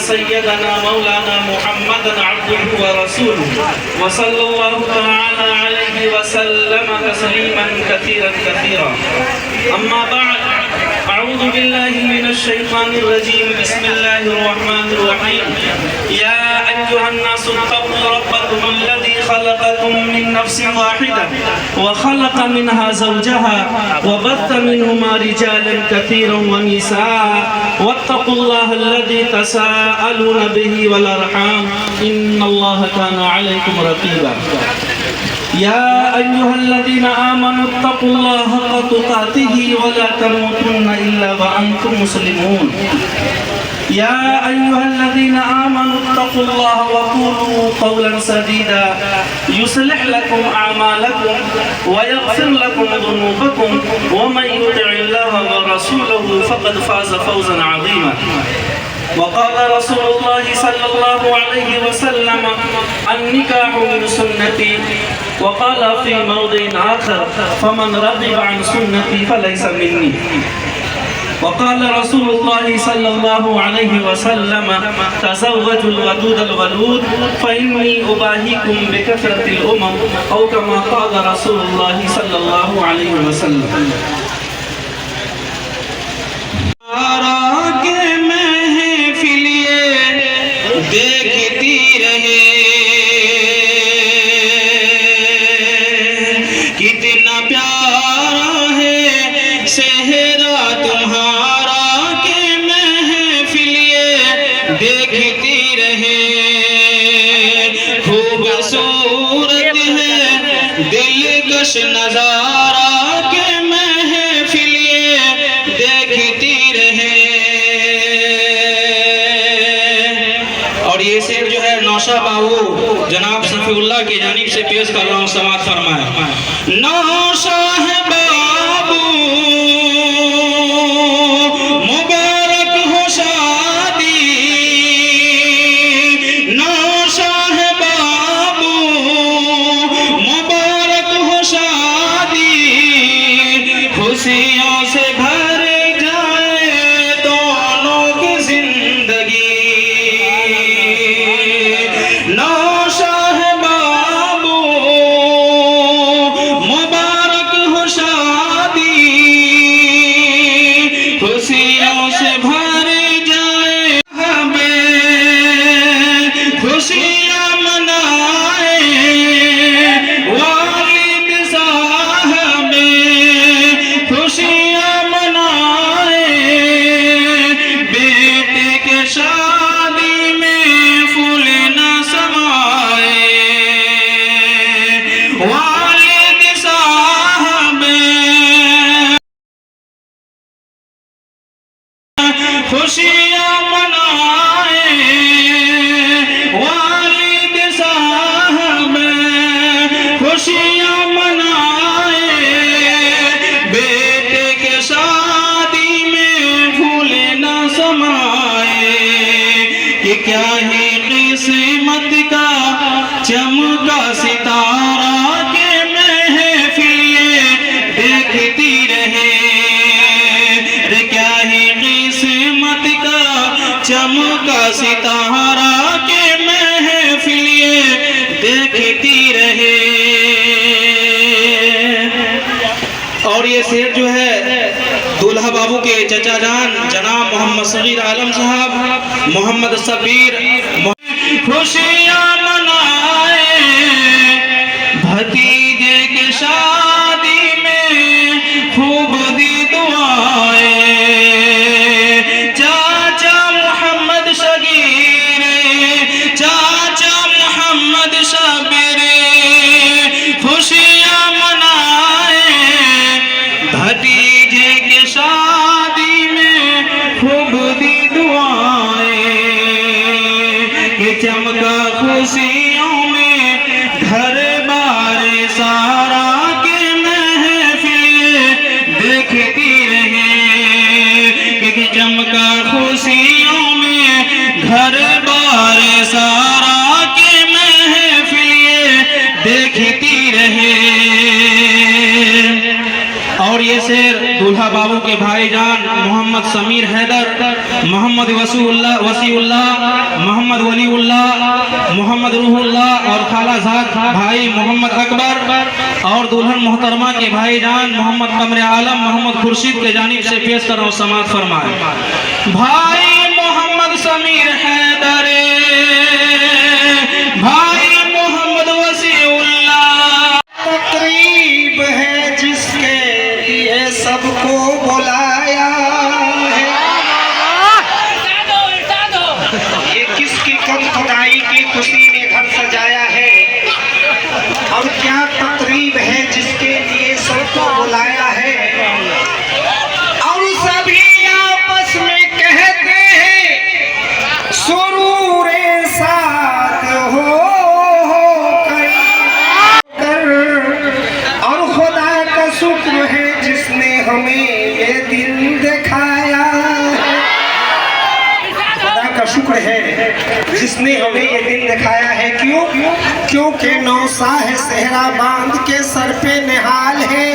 सय्यदना मौलाना Muhammadan अब्दुहु व रसूलुहु व सल्लल्लाहु तआला अलैहि व सल्लम तस्लीमन कसीरन कसीरा। अम्मा बाद, अऊज़ु बिल्लाहि मिनश शैतानिर रजीम, बिस्मिल्लाहिर रहमानिर रहीम। या अय्युहन नासु इत्तक़ू रब्बकुम अल्लज़ी खलक़कुम मिन नफ्सिन वाहिदा व खलक़ मिनहा ज़ौजहा व बत्थ मिनहुमा रिजालन कसीरन व निसाअ वत्तक़ुल्लाह अल्लज़ी तसाअलून बिही वल अरहाम इन्नल्लाह काना अलैकुम रक़ीबा। या अय्युहल्लज़ीना आमनु इत्तक़ुल्लाह हक़्क़ तुक़ातिही व ला तमूतुन्ना इल्ला व अंतुम मुस्लिमून। या अय्युहल्लज़ीना आमनु इत्तक़ुल्लाह व क़ूलू क़ौलन सदीदा युस्लिह लकुम अअमालकुम व यग़फिर लकुम ज़ुनूबकुम व मन युति'िल्लाह व रसूलहु फ़क़द फ़ाज़ फ़ौज़न अज़ीमा। वक़ाल रसूलुल्लाहि सल्लल्लाहु अलैहि वसल्लम अन्निकाहु मिन सुन्नती वक़ाल फ़ी मौदिइन आख़र फ़मन रग़िबा अन सुन्नती फ़लैसा मिन्नी। वक़ाल रसूलुल्लाहि सल्लल्लाहु अलैहि वसल्लम तज़व्वजुल वदूदल वलूद फ़इन्नी उबाहिकुम बिकसरतिल उमम औ कमा क़ाल रसूलुल्लाहि सल्लल्लाहु अलैहि वसल्लम। देखती रहे कितना प्यारा है सेहरा तुम्हारा के महफिलिए देखती रहे। खूबसूरत है दिलकश नजारा के महफिलिए देखती रहे। और ये शेर जो है नौशा बाबू जनाब सफीउल्लाह की जानिब से पेश कर रहा हूँ, समाअत फरमाए। नौशा है बाबू मुबारक हो शादी, नौशा है बाबू मुबारक हो शादी, खुशियों से भर जाए दोनों की जिंदगी। नौशा है बाबू मुबारक हो शादी, खुशियों से भर जाए हमें खुशियाँ मनाए वालिद साहबे खुशियाँ मनाए। बेटे के शादी में फूल न समाए वालिद साहबे खुशियाँ मनाए वालिद साहबे खुशियाँ मनाए। बेटे के शादी में फूल न समाए कि क्या ही किस्मत का चमका सितारा के महफिलिए देखती रहे। रे क्या ही किस्मत का चमका सितारा के महफिलिए देखती रहे। और ये शेर जो है दूल्हा बाबू के चचा जान जनाब मोहम्मद सगीर आलम साहब मोहम्मद सबीर खुशियाँ मनाए भतीजे के शादी में खूब दी दुआएं। चाचा मोहम्मद शगीर चाचा मोहम्मद शबीर खुशियाँ मनाए भतीजे के शादी में खूब दी दुआएं। कि चमका खुशियों में घर बार सारा के महफिल देखती रहे। कि चमका खुशियों में घर बार सारा के महफिल देखती रहे। और ये शेर दूल्हा दूल्हा बाबू के भाईजान मोहम्मद समीर हैदर, मोहम्मद वसीउल्लाह, मोहम्मद वलीउल्लाह, मोहम्मद रूहुल्लाह और खालाजाद भाई मोहम्मद अकबर और दुल्हन मोहतरमा के भाईजान मोहम्मद कमर आलम मोहम्मद खुर्शीद के जानिब से पेश कर रहा हूँ। समाअत फरमाए। भाई मोहम्मद समीर हैदर, भाई मोहम्मद वसीउल्लाह। तकरीब है जिसके लिए सबको बुलाया है, ये किसकी कम खुदाई की खुशी में घर सजाया है। और क्या तकरीब है जिसके लिए सबको बुलाया है। और सभी आपस में कहते हैं सुरूरे साथ हो शुक्र है जिसने हमें ये दिन दिखाया है। खुदा का शुक्र है जिसने हमें ये दिन दिखाया है। क्यों? क्योंकि नौसाह सहरा बांध के सर पे निहाल है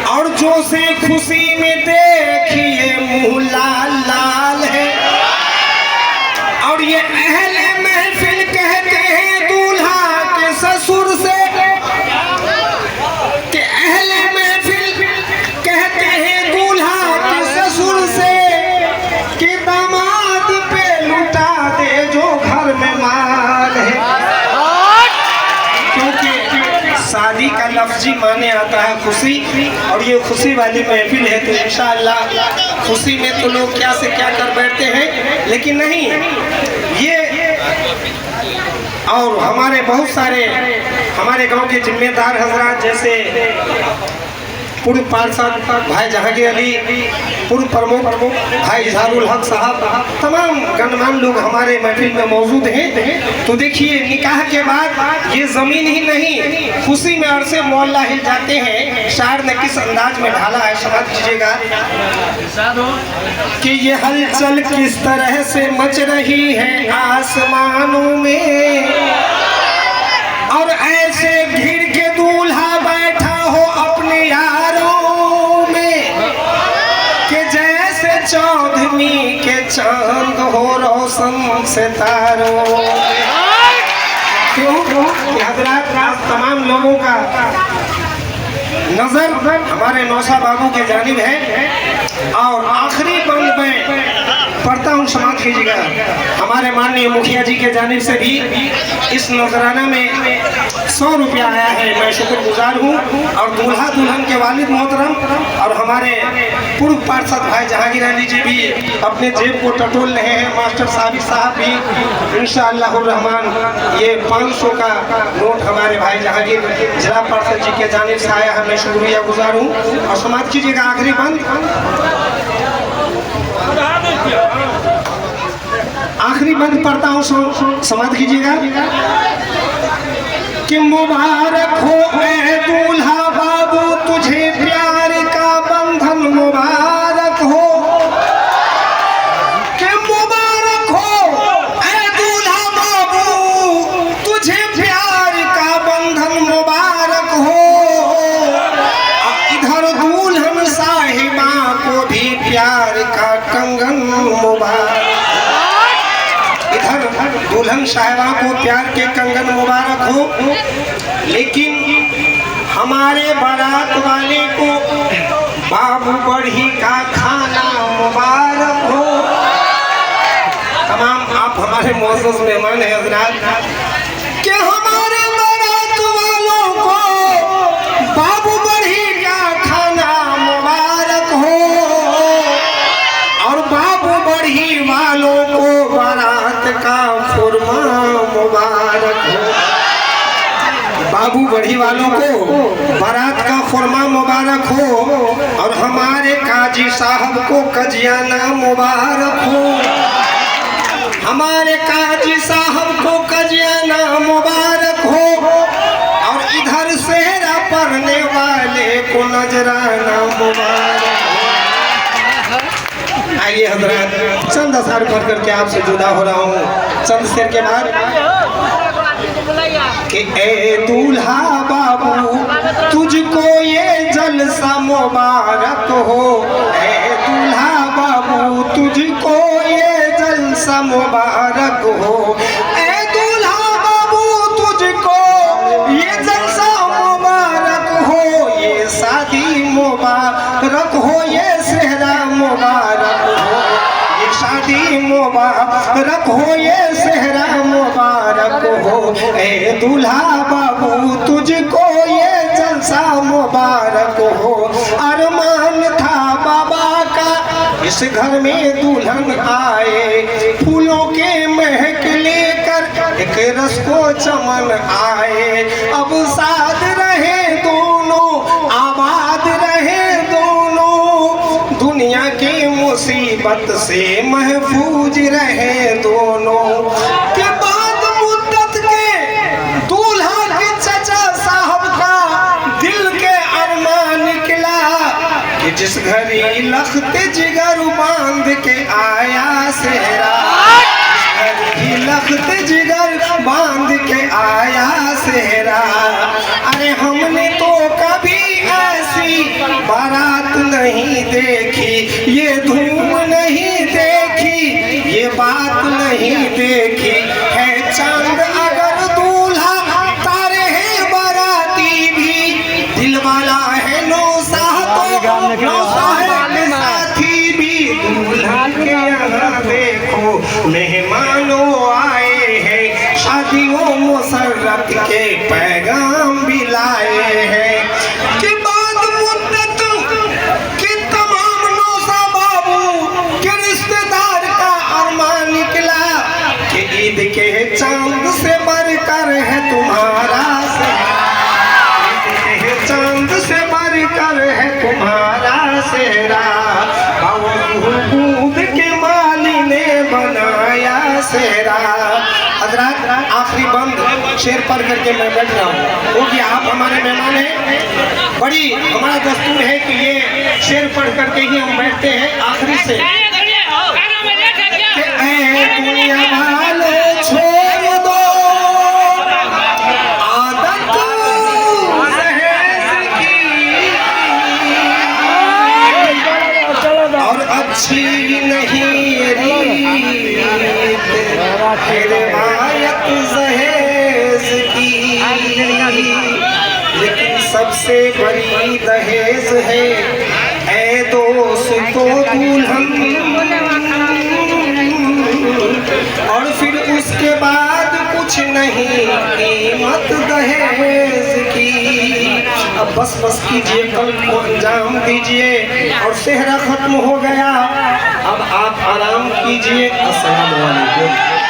और जो से खुशी में देखिए मुंह लाल लाल है। और ये अहले महफिल कहते हैं दूल्हा के ससुर से, शादी का लफ्जी माने आता है खुशी। और ये खुशी वाली महफिल है तो इंशाअल्लाह खुशी में तो लोग क्या से क्या कर बैठते हैं, लेकिन नहीं ये। और हमारे बहुत सारे हमारे गांव के जिम्मेदार हजरात जैसे पूर्व पार्षद भाई जहांगीर अली, पूर्व प्रमुख भाई इजहारुल हक साहब, तमाम गणमान्य लोग हमारे महफिल में मौजूद हैं। तो देखिए निकाह के बाद ये जमीन ही नहीं खुशी में अरसे मोहल्ला हिल जाते हैं। शायर ने किस अंदाज में ढाला है समझ लीजिएगा कि ये हलचल किस तरह से मच रही है आसमानों में। और ऐसे घिर के दूल्हा बैठा हो अपने यारों में कि जैसे चौधरी के चांद हो रोशन सितारों। क्यों? हजरात तमाम लोगों का नजर हमारे नौसा बाबू के जानिब है। और आखिरी बंद में पढ़ता हूँ, समाप्त कीजिएगा। हमारे माननीय मुखिया जी के जानिब से भी इस नजराना में 100 रुपया आया है, मैं शुक्रगुजार हूँ। और दूल्हा दुल्हन के वालिद मोहतरम और हमारे पूर्व पार्षद भाई जहांगीर अली जी भी अपने जेब को टटोल रहे हैं। मास्टर साहब भी इंशाअल्लाह रहमान ये 500 का नोट हमारे भाई जहांगीर जिला पार्षद जी के जानिब से आया है, मैं शुक्रिया गुजार हूँ। और समाप्त कीजिएगा आखिरी बंद। आखिरी बंद पढ़ता हूँ, समाप्त कीजिएगा कि मुबारक हो ऐ दूल्हा बाबू तुझे प्यार का बंधन मुबारक हो। कि मुबारक हो ऐ दूल्हा बाबू तुझे प्यार का बंधन मुबारक हो। इधर दुल्हन साहिबा को भी प्यार का कंगन मुबारक। दुल्हन साहिबा को प्यार के कंगन मुबारक हो। लेकिन हमारे बारात वाले को बाबू बढ़ी का खाना मुबारक हो। तमाम आप हमारे मोअज़्ज़ज़ मेहमान हैं हज़रात कि हमारे बारात वालों को बाबू बढ़ी का खाना मुबारक हो। और बाबू बढ़ी वालों को बारात का खुरमा मुबारक हो। बाबू बढ़ी वालों को बारात का खुरमा मुबारक हो। और हमारे काजी साहब को कजियाना मुबारक हो। हमारे काजी साहब को कजियाना मुबारक हो। और इधर सेहरा पढ़ने वाले को नजराना मुबारक। आइए हजरत चंद अशार पढ़ करके आपसे जुदा हो रहा हूँ। चंद शेर के बाद कि ए दूल्हा बाबू तुझको ये जल जलसा मुबारक हो, ए दूल्हा बाबू तुझको ये जलसा मुबारक हो, ए दूल्हा बाबू तुझको ये जलसा मुबारक हो, ये शादी मुबारक हो, ये सेहरा मुबारक हो, ये शादी मुबारक हो, ये सेहरा मुबारक हो, ए दूल्हा बाबू तुझको ये जलसा मुबारक हो। अरमान था बाबा का इस घर में दुल्हन आए, फूलों के महक लेकर एक रस को चमन आए, अब साथ रहे दोनों, आबाद रहे दोनों, दुनिया की मुसीबत से महफूज रहे दोनों। के बाद मुद्दत के दूल्हा के चचा साहब का दिल के अरमान निकला कि जिस घड़ी लख्त जिगर बांध के आया सेहरा, लख्त जिगर बांध के आया सेहरा। अरे हमने तो कभी ऐसी बारात नहीं देखी, ये धूम नहीं देखी, ये बात नहीं देखी, है चांद अगर दूल्हा, तारे हैं बाराती भी, दिल वाला है नौसाह तो नौसाह है साथी भी। दूल्हा के यहाँ देखो मेहमानों आए हैं, शादियों मुसर्रत के पैगाम भी लाए हैं। के बाद मुद्दत के तमाम नौसा बाबू के रिश्तेदार का अरमान निकला कि ईद के चांद से बढ़कर है तुम्हारा सेहरा, ईद के चांद से बढ़कर है तुम्हारा सेहरा। बूंद के माली ने बनाया सेहरा। हजरात, आखिरी बंद शेर पढ़ करके मैं बैठ रहा हूँ क्योंकि आप हमारे मेहमान हैं। बड़ी हमारा दस्तूर है कि ये शेर पढ़ करके ही हम बैठते हैं आखिरी से। दुनिया वाले छोड़ दो आदत जहेज की, और अच्छी नहीं रीत रिवायत जहेज की, लेकिन सबसे बड़ी दहेज है ऐ दोस्तों दुल्हन, और फिर उसके बाद कुछ नहीं कीमत दहेज की। अब बस कीजिए, कल को अंजाम दीजिए और सेहरा खत्म हो गया। अब आप आराम कीजिए। अस्सलाम वालेकुम।